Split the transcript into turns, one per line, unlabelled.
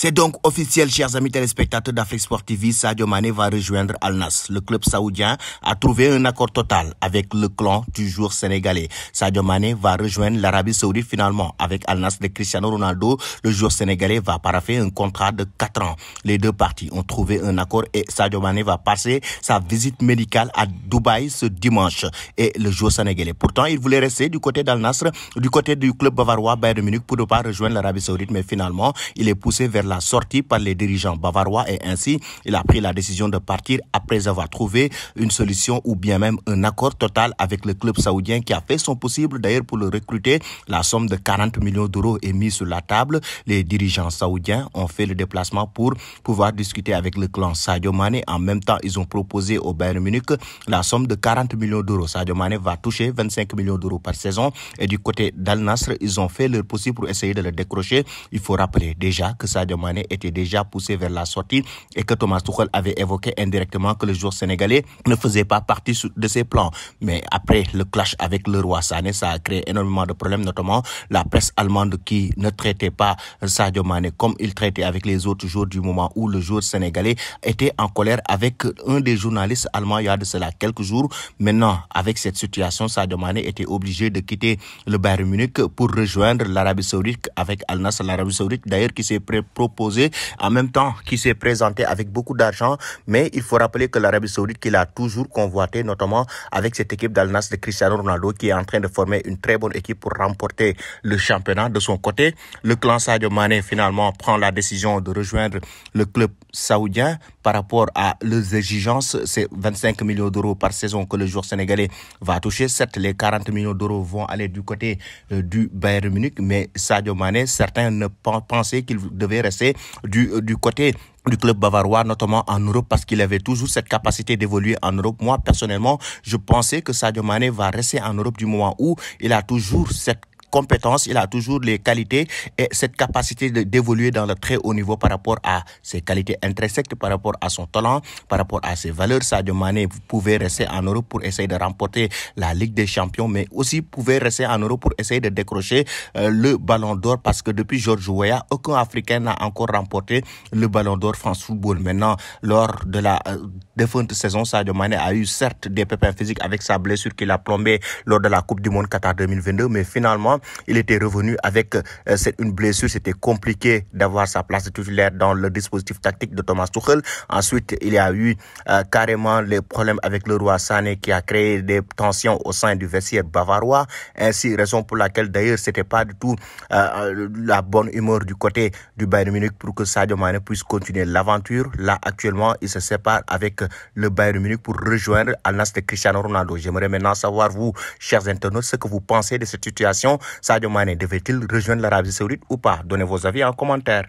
C'est donc officiel, chers amis téléspectateurs d'Afrique Sport TV, Sadio Mané va rejoindre Al Nassr. Le club saoudien a trouvé un accord total avec le clan du joueur sénégalais. Sadio Mané va rejoindre l'Arabie Saoudite finalement avec Al Nassr de Cristiano Ronaldo. Le joueur sénégalais va paraffer un contrat de 4 ans. Les deux parties ont trouvé un accord et Sadio Mané va passer sa visite médicale à Dubaï ce dimanche. Et le joueur sénégalais, pourtant, il voulait rester du côté d'Al Nassr, du côté du club bavarois Bayern de Munich pour ne pas rejoindre l'Arabie Saoudite, mais finalement, il est poussé vers la sortie par les dirigeants bavarois et ainsi il a pris la décision de partir après avoir trouvé une solution ou bien même un accord total avec le club saoudien qui a fait son possible d'ailleurs pour le recruter. La somme de 40 millions d'euros est mise sur la table. Les dirigeants saoudiens ont fait le déplacement pour pouvoir discuter avec le clan Sadio Mané. En même temps, ils ont proposé au Bayern Munich la somme de 40 millions d'euros. Sadio Mané va toucher 25 millions d'euros par saison et du côté d'Al Nassr, ils ont fait leur possible pour essayer de le décrocher. Il faut rappeler déjà que Sadio Mané était déjà poussé vers la sortie et que Thomas Tuchel avait évoqué indirectement que le joueur sénégalais ne faisait pas partie de ses plans. Mais après le clash avec le roi Sané, ça a créé énormément de problèmes, notamment la presse allemande qui ne traitait pas Sadio Mané comme il traitait avec les autres joueurs du moment où le joueur sénégalais était en colère avec un des journalistes allemands il y a de cela quelques jours. Maintenant, avec cette situation, Sadio Mané était obligé de quitter le Bayern Munich pour rejoindre l'Arabie Saoudite avec Al Nassr. L'Arabie Saoudite d'ailleurs qui s'est proposé en même temps qui s'est présenté avec beaucoup d'argent, mais il faut rappeler que l'Arabie Saoudite qu'il a toujours convoité, notamment avec cette équipe d'Al Nassr de Cristiano Ronaldo qui est en train de former une très bonne équipe pour remporter le championnat. De son côté, le clan Sadio Mané finalement prend la décision de rejoindre le club saoudien par rapport à leurs exigences. C'est 25 millions d'euros par saison que le joueur sénégalais va toucher. Certes, les 40 millions d'euros vont aller du côté du Bayern Munich, mais Sadio Mané, certains ne pensaient qu'il devait rester du côté du club bavarois, notamment en Europe, parce qu'il avait toujours cette capacité d'évoluer en Europe. Moi, personnellement, je pensais que Sadio Mané va rester en Europe du moment où il a toujours cette compétence, il a toujours les qualités et cette capacité d'évoluer dans le très haut niveau par rapport à ses qualités intrinsèques, par rapport à son talent, par rapport à ses valeurs. Sadio Mané pouvait rester en Europe pour essayer de remporter la Ligue des Champions, mais aussi pouvait rester en Europe pour essayer de décrocher le Ballon d'Or, parce que depuis George Weah, aucun Africain n'a encore remporté le Ballon d'Or France Football. Maintenant, lors de la défunte saison, Sadio Mané a eu certes des pépins physiques avec sa blessure qu'il a plombée lors de la Coupe du Monde Qatar 2022, mais finalement, il était revenu avec une blessure. C'était compliqué d'avoir sa place de titulaire dans le dispositif tactique de Thomas Tuchel. Ensuite, il y a eu carrément les problèmes avec le roi Sané qui a créé des tensions au sein du vestiaire bavarois. Ainsi, raison pour laquelle d'ailleurs c'était pas du tout la bonne humeur du côté du Bayern Munich pour que Sadio Mané puisse continuer l'aventure. Là, actuellement, il se sépare avec le Bayern Munich pour rejoindre Al Nassr de Cristiano Ronaldo. J'aimerais maintenant savoir, vous, chers internautes, ce que vous pensez de cette situation. Sadio Mané devait-il rejoindre l'Arabie Saoudite ou pas? Donnez vos avis en commentaire.